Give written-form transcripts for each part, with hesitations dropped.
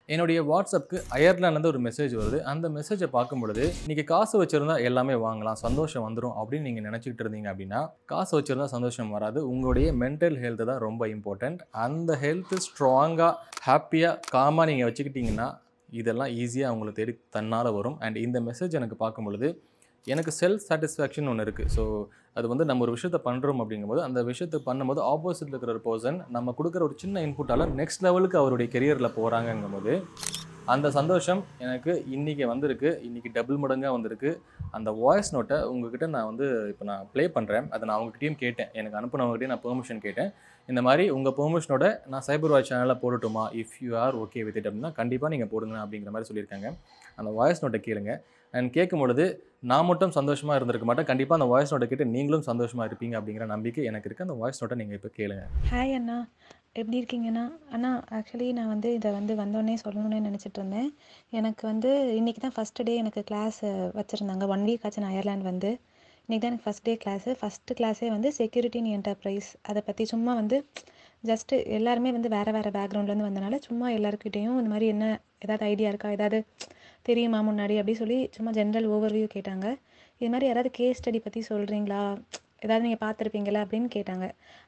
என்னுடைய வாட்ஸ்அப்க்கு அயர்லாண்ட்லேருந்து ஒரு மெசேஜ் வருது. அந்த மெசேஜை பார்க்கும்பொழுது, "இன்னைக்கு காசு வச்சிருந்தா எல்லாமே வாங்கலாம். சந்தோஷம் வந்துரும்." அப்படின்னு நீங்க நினைச்சுக்கிட்டு இருந்தீங்க அப்படின்னா, காசு வச்சிருந்தா சந்தோஷம் வராது. உங்களுடைய மென்டல் ஹெல்த் தான் ரொம்ப இம்பார்ட்டன்ட். அந்த ஹெல்த் ஸ்ட்ராங்கா, ஹேப்பியா, காமா நீங்க வச்சுக்கிட்டீங்கன்னா, இதெல்லாம் ஈஸியா உங்கள தேடி தன்னால வரும். அண்ட் இந்த மெசேஜ் எனக்கு பார்க்கும்பொழுது, எனக்கு செல்ஃப் சாட்டிஸ்ஃபேக்ஷன் ஒண்ணு இருக்கு. ஸோ, அது வந்து நம்ம ஒரு விஷயத்த பண்றோம் அப்படிங்கும்போது, அந்த விஷயத்த பண்ணும்போது ஆப்போசிட்ல இருக்கிற ஒரு பெர்சன் நம்ம குடுக்குற ஒரு சின்ன இன்புட்டால நெக்ஸ்ட் லெவலுக்கு அவருடைய கரியர்ல போறாங்கங்கும்போது, அந்த சந்தோஷம் எனக்கு இன்னைக்கு வந்திருக்கு. இன்னைக்கு டபுள் மடங்கா வந்திருக்கு. அந்த வாய்ஸ் நோட்ட உங்ககிட்ட நான் வந்து இப்ப நான் ப்ளே பண்றேன். அத நான் அவங்ககிட்டயும் கேட்டேன். எனக்கு அனுப்புனவங்ககிட்டயும் நான் பெர்மிஷன் கேட்டேன். இந்த மாரி உங்க பெர்மிஷனோட நான் சைபர் வாய்ஸ் சேனல்ல போடட்டுமா? If you are okay with it அப்படின்னா, கண்டிப்பா நீங்க போடுங்க அப்படிங்கிற மாரி சொல்லியிருக்காங்க. அந்த வாய்ஸ் நோட்ட கேளுங்க. அண்ட் கேட்கும்பொழுது, நான் மட்டும் சந்தோஷமா இருந்திருக்க மாட்டேன். கண்டிப்பா அந்த வாய்ஸ் நோட்ட கேட்டு நீங்களும் சந்தோஷமா இருப்பீங்க அப்படிங்கிற நம்பிக்கை எனக்கு இருக்கு. அந்த வாய்ஸ் நோட்ட நீங்க இப்ப கேளுங்க. ஹாய் அண்ணா, எப்படி இருக்கீங்கண்ணா? அண்ணா, ஆக்சுவலி நான் வந்து இதை வந்தோடனே சொல்லணும்னு நினச்சிட்டு இருந்தேன். எனக்கு வந்து இன்றைக்கி தான் ஃபஸ்ட்டு டே எனக்கு கிளாஸ் வச்சுருந்தாங்க. 1 வீக் ஆச்சு நான் அயர்லாந்து வந்து. இன்றைக்கி தான் எனக்கு ஃபஸ்ட் டே கிளாஸு. ஃபஸ்ட்டு கிளாஸே வந்து செக்யூரிட்டி இன் என்டர்பிரைஸ் அதை பற்றி சும்மா வந்து ஜஸ்ட்டு எல்லாருமே வந்து வேறு வேறு பேக்ரவுண்ட்லேருந்து வந்தனால சும்மா எல்லாருக்கிட்டேயும் இந்த மாதிரி என்ன ஏதாவது ஐடியா இருக்கா, ஏதாவது தெரியுமா முன்னாடி அப்படி சொல்லி சும்மா ஜென்ரல் ஓவர்வியூ கேட்டாங்க. இது மாதிரி யாராவது கேஸ் ஸ்டடி பற்றி சொல்கிறீங்களா, ஏதாவது நீங்கள் பார்த்துருப்பீங்களா அப்படின்னு கேட்டாங்க.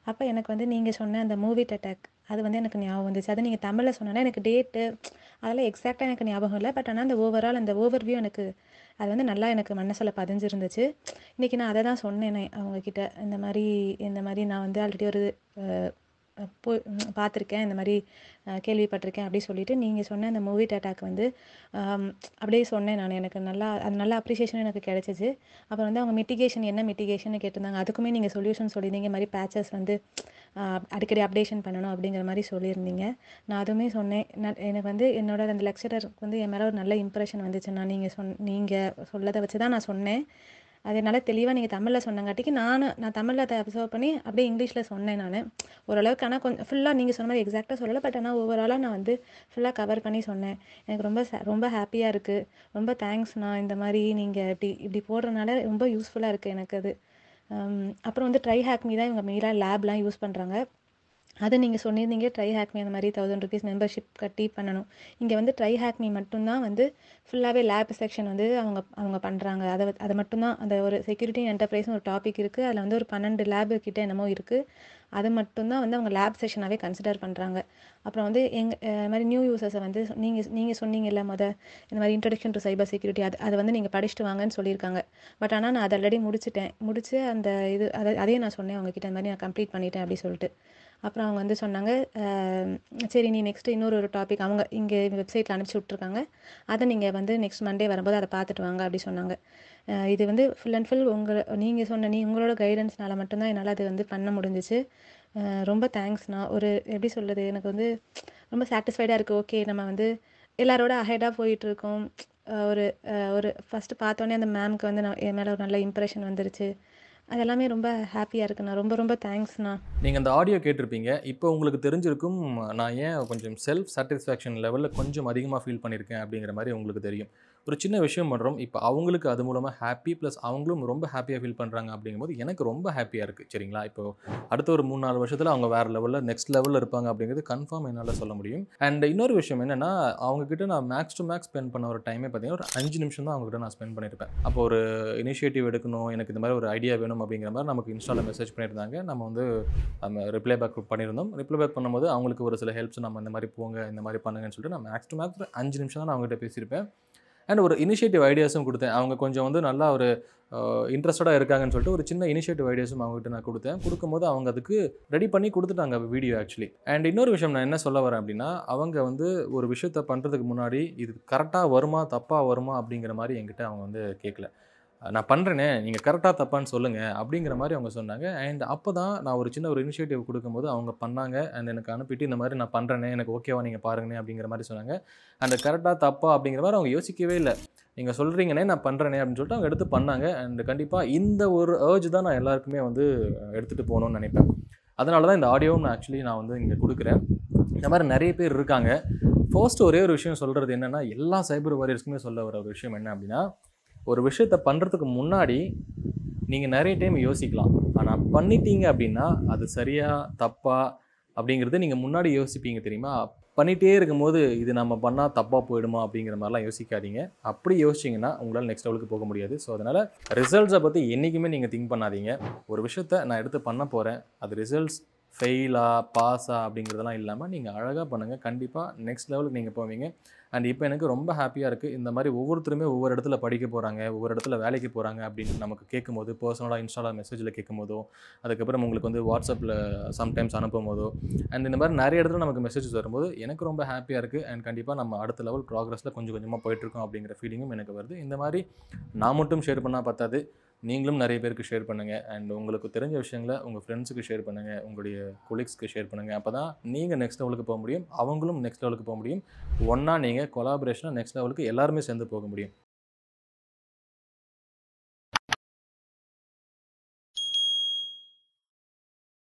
அப்போ எனக்கு வந்து நீங்கள் சொன்ன அந்த மூவி அட்டாக் அது வந்து எனக்கு ஞாபகம் வந்துச்சு. அதை நீங்கள் தமிழில் சொன்னாலே எனக்கு டேட்டு அதெல்லாம் எக்ஸாக்டாக எனக்கு ஞாபகம் இல்லை. பட் ஆனால் அந்த ஓவரால் அந்த ஓவர்வியூ எனக்கு அது வந்து நல்லா எனக்கு மனசில் பதிஞ்சிருந்துச்சு. இன்றைக்கி நான் அதை தான் சொன்னேனே அவங்கக்கிட்ட. இந்த மாதிரி நான் வந்து ஆல்ரெடி ஒரு போய் பார்த்துருக்கேன், இந்த மாதிரி கேள்விப்பட்டிருக்கேன் அப்படி சொல்லிட்டு நீங்கள் சொன்ன அந்த மூவி டாட்டாக்கு வந்து அப்படியே சொன்னேன் நான். எனக்கு நல்லா அது நல்ல அப்ரிசியேஷன் எனக்கு கிடச்சிச்சு. அப்புறம் வந்து அவங்க மிட்டிகேஷன் என்ன மிட்டிகேஷன் கேட்டிருந்தாங்க. அதுக்குமே நீங்கள் சொல்யூஷன் சொல்லியிருந்தீங்க. மாதிரி பேச்சஸ் வந்து அடிக்கடி அப்டேஷன் பண்ணணும் அப்படிங்கிற மாதிரி சொல்லியிருந்தீங்க. நான் அதுவுமே சொன்னேன். எனக்கு வந்து என்னோட அந்த லெக்சரருக்கு வந்து என் மேலே ஒரு நல்ல இம்ப்ரெஷன் வந்துச்சுன்னா நீங்கள் சொல்லதை வச்சு தான் நான் சொன்னேன். அதனால தெளிவாக நீங்கள் தமிழில் சொன்னங்காட்டிக்கு நான் தமிழில் அதை அப்சர்வ் பண்ணி அப்படியே இங்கிலீஷில் சொன்னேன் நான். ஓரளவுக்கு ஆனால் கொஞ்சம் ஃபுல்லாக நீங்கள் சொன்ன மாதிரி எக்ஸாக்டாக சொல்லலை. பட் ஆனால் ஓவராலாக நான் வந்து ஃபுல்லாக கவர் பண்ணி சொன்னேன். எனக்கு ரொம்ப ஹாப்பியாக இருக்குது. ரொம்ப தேங்க்ஸ்ண்ணா. இந்த மாதிரி நீங்கள் இப்படி போடுறதுனால ரொம்ப யூஸ்ஃபுல்லாக இருக்குது எனக்கு அது. அப்புறம் வந்து ட்ரை ஹேக்மி தான் இவங்க மெயினாக லேப்லாம் யூஸ் பண்ணுறாங்க. அது நீங்கள் சொன்னிருந்தீங்க ட்ரை ஹேக்மி அந்த மாதிரி ₹1000 மெம்பர்ஷிப் கட்டி பண்ணணும். இங்கே வந்து ட்ரை ஹேக்மி மட்டும்தான் வந்து ஃபுல்லாகவே லேப் செக்ஷன் வந்து அவங்க பண்ணுறாங்க. அதை மட்டும்தான் அந்த ஒரு செக்யூரிட்டி என்டர்பிரைஸ்னு ஒரு டாபிக் இருக்குது. அதில் வந்து ஒரு 12 லேபு கிட்ட என்னமோ இருக்குது. அது மட்டும்தான் வந்து அவங்க லேப் செக்ஷனாகவே கன்சிடர் பண்ணுறாங்க. அப்புறம் வந்து மாதிரி நியூ யூசர்ஸை வந்து நீங்கள் சொன்னீங்கல்ல இந்த மாதிரி இன்ட்ரடக்ஷன் டு சைபர் செக்யூரிட்டி அதை வந்து நீங்கள் படிச்சுட்டு வாங்கன்னு சொல்லியிருக்காங்க. பட் ஆனால் நான் அதை ஆல்ரெடி முடிச்சு அந்த அதையும் நான் சொன்னேன் அவங்கக்கிட்ட. இந்த மாதிரி நான் கம்ப்ளீட் பண்ணிட்டேன் அப்படி சொல்லிட்டு. அப்புறம் அவங்க வந்து சொன்னாங்க, சரி நீ நெக்ஸ்ட்டு இன்னொரு டாபிக் அவங்க இங்கே வெப்சைட்டில் அனுப்பிச்சி விட்ருக்காங்க, அதை நீங்கள் வந்து நெக்ஸ்ட் மண்டே வரும்போது அதை பார்த்துட்டு வாங்க அப்படி சொன்னாங்க. இது வந்து ஃபுல் அண்ட் ஃபுல் நீங்கள் சொன்ன உங்களோட கைடன்ஸ்னால மட்டும்தான் என்னால் அது வந்து பண்ண முடிஞ்சிச்சு. ரொம்ப தேங்க்ஸ்ண்ணா. ஒரு எப்படி சொல்கிறது, எனக்கு வந்து ரொம்ப சாட்டிஸ்ஃபைடாக இருக்குது. ஓகே, நம்ம வந்து எல்லாரோட அஹெடாக போயிட்டுருக்கோம். ஒரு ஒரு ஃபஸ்ட்டு பார்த்தோன்னே அந்த மேம்க்கு வந்து என் மேலே ஒரு நல்ல இம்ப்ரெஷன் வந்துருச்சு. அதெல்லாமே ரொம்ப ஹாப்பியாக இருக்குண்ணா. ரொம்ப ரொம்ப தேங்க்ஸ்ண்ணா. நீங்க அந்த ஆடியோ கேட்டிருப்பீங்க. இப்போ உங்களுக்கு தெரிஞ்சிருக்கும், நான் ஏன் கொஞ்சம் செல்ஃப் சாட்டிஸ்ஃபேக்ஷன் லெவல்ல கொஞ்சம் அதிகமா ஃபீல் பண்ணியிருக்கேன் அப்படிங்கிற மாரி உங்களுக்கு தெரியும். ஒரு சின்ன விஷயம் பண்றோம். இப்போ அவங்களுக்கு அது மூலமா ஹேப்பி ப்ளஸ் அவங்களும் ரொம்ப ஹேப்பியா ஃபீல் பண்றாங்க அப்படிங்கும்போது எனக்கு ரொம்ப ஹேப்பியா இருக்கு. சரிங்களா? இப்போ அடுத்த ஒரு 3, 4 வருஷத்துல அவங்க வேற லெவல்ல நெக்ஸ்ட் லெவல்ல இருப்பாங்க அப்படிங்கிறது கன்ஃபார்ம் என்னால சொல்ல முடியும். அண்ட் இன்னொரு விஷயம் என்னன்னா, அவங்க கிட்ட நான் மேக்ஸ் டூ மேக்ஸ் ஸ்பெண்ட் பண்ண ஒரு டைமே பார்த்தீங்கன்னா, ஒரு 5 நிமிஷம் தான் அவங்க கிட்ட நான் ஸ்பெண்ட் பண்ணியிருப்பேன். அப்போ ஒரு இனிஷியேட்டிவ் எடுக்கணும், எனக்கு இந்த மாதிரி ஒரு ஐடியா வேணும் அப்படிங்கிற மாதிரி நமக்கு இன்ஸ்டால மெசேஜ் பண்ணியிருந்தாங்க. நம்ம வந்து ரிப்ளை பேக் பண்ணியிருந்தோம். ரிப்ளை பேக் பண்ணும்போது அவங்களுக்கு ஒரு சில ஹெல்ப்ஸ் நம்ம இந்த மாதிரி போங்க, இந்த மாதிரி பண்ணுங்கன்னு சொல்லிட்டு நான் மேக்ஸ் டூ மேக்ஸ் 5 நிமிஷம் தான் நான் அவங்ககிட்ட பேசியிருப்பேன். அண்ட் ஒரு இனிஷியேட்டிவ் ஐடியாஸும் கொடுத்தேன். அவங்க கொஞ்சம் வந்து நல்லா ஒரு இன்ட்ரெஸ்டடாக இருக்காங்கன்னு சொல்லிட்டு ஒரு சின்ன இனிஷியேட்டிவ் ஐடியாஸும் அவங்ககிட்ட நான் கொடுத்தேன். கொடுக்கும்போது அவங்க அதுக்கு ரெடி பண்ணி கொடுத்துட்டாங்க வீடியோ ஆக்சுவலி. அண்ட் இன்னொரு விஷயம் நான் என்ன சொல்ல வரேன் அப்படின்னா, அவங்க வந்து ஒரு விஷயத்த பண்ணுறதுக்கு முன்னாடி இது கரெக்டாக வருமா, தப்பாக வருமா அப்படிங்கிற மாதிரி என்கிட்ட அவங்க வந்து கேட்கல. நான் பண்ணுறேனே, நீங்கள் கரெக்டாக தப்பான்னு சொல்லுங்கள் அப்படிங்கிற மாதிரி அவங்க சொன்னாங்க. அண்ட் அப்போ தான் நான் ஒரு சின்ன ஒரு இனிஷியேட்டிவ் கொடுக்கும்போது அவங்க பண்ணாங்க. அண்ட் எனக்கு அனுப்பிட்டு இந்த மாதிரி நான் பண்ணுறேனே, எனக்கு ஓகேவா நீங்கள் பாருங்கண்ணே அப்படிங்கிற மாதிரி சொன்னாங்க. அந்த கரெக்டாக தப்பா அப்படிங்கிற மாதிரி அவங்க யோசிக்கவே இல்லை. நீங்கள் சொல்கிறீங்கண்ணே நான் பண்ணுறேனே அப்படின்னு சொல்லிட்டு அவங்க எடுத்து பண்ணாங்க. அண்ட் கண்டிப்பாக இந்த ஒரு ஏர்ஜ் தான் நான் எல்லாருக்குமே வந்து எடுத்துகிட்டு போகணும்னு நினைப்பேன். அதனால தான் இந்த ஆடியோவும் நான் வந்து இங்கே கொடுக்குறேன். இந்த மாதிரி நிறைய பேர் இருக்காங்க. ஃபர்ஸ்ட் ஒரே ஒரு விஷயம் சொல்கிறது என்னென்னா, எல்லா சைபர் வாரியர்ஸ்க்குமே சொல்ல வர ஒரு விஷயம் என்ன அப்படின்னா, ஒரு விஷயத்த பண்ணுறதுக்கு முன்னாடி நீங்கள் நிறைய டைம் யோசிக்கலாம். ஆனால் பண்ணிட்டீங்க அப்படின்னா அது சரியா தப்பா அப்படிங்கிறது நீங்கள் முன்னாடி யோசிப்பீங்க தெரியுமா? பண்ணிகிட்டே இருக்கும்போது இது நம்ம பண்ணால் தப்பாக போயிடுமா அப்படிங்கிற மாதிரிலாம் யோசிக்காதீங்க. அப்படி யோசிச்சிங்கன்னா உங்களால் நெக்ஸ்ட் லெவலுக்கு போக முடியாது. ஸோ அதனால் ரிசல்ட்ஸை பற்றி என்றைக்குமே நீங்கள் திங்க் பண்ணாதீங்க. ஒரு விஷயத்த நான் எடுத்து பண்ண போகிறேன், அது ரிசல்ட்ஸ் ஃபெயிலா பாஸா அப்படிங்கிறதெல்லாம் இல்லாமல் நீங்கள் அழகாக பண்ணுங்கள். கண்டிப்பாக நெக்ஸ்ட் லெவலுக்கு நீங்கள் போவீங்க. அண்ட் இப்போ எனக்கு ரொம்ப ஹாப்பியாக இருக்குது. இந்த மாதிரி ஒவ்வொருத்தருமே ஒவ்வொரு இடத்துல படிக்க போகிறாங்க, ஒவ்வொரு இடத்துல வேலைக்கு போகிறாங்க அப்படின்னு நமக்கு கேட்கும்போது, பர்சனலாக இன்ஸ்டால மெசேஜில் கேட்கும்போதோ, அதுக்கப்புறம் உங்களுக்கு வந்து வாட்ஸ்அப்பில் சம்டைம்ஸ் அனுப்பும்போதோ, அண்ட் இந்த மாதிரி நிறைய இடத்துல நமக்கு மெசேஜஸ் வரும்போது எனக்கு ரொம்ப ஹாப்பியாக இருக்குது. அண்ட் கண்டிப்பாக நம்ம அடுத்த லெவல் ப்ராக்ரஸில் கொஞ்சம் கொஞ்சமாக போயிட்டுருக்கோம் அப்படிங்கிற ஃபீலிங்கும் எனக்கு வருது. இந்த மாதிரி நான் மட்டும் ஷேர் பண்ணால் பத்தாது, நீங்களும் நிறைய பேருக்கு ஷேர் பண்ணுங்கள். அண்ட் உங்களுக்கு தெரிஞ்ச விஷயங்களை உங்கள் ஃப்ரெண்ட்ஸுக்கு ஷேர் பண்ணுங்கள், உங்களுடைய கொலீக்ஸ்க்கு ஷேர் பண்ணுங்கள். அப்போ தான் நீங்கள் நெக்ஸ்ட் லெவலுக்கு போக முடியும், அவங்களும் நெக்ஸ்ட் லெவலுக்கு போக முடியும். ஒன்றா நீங்கள் கொலாபரேஷனாக நெக்ஸ்ட் லெவலுக்கு எல்லாருமே சேர்ந்து போக முடியும்.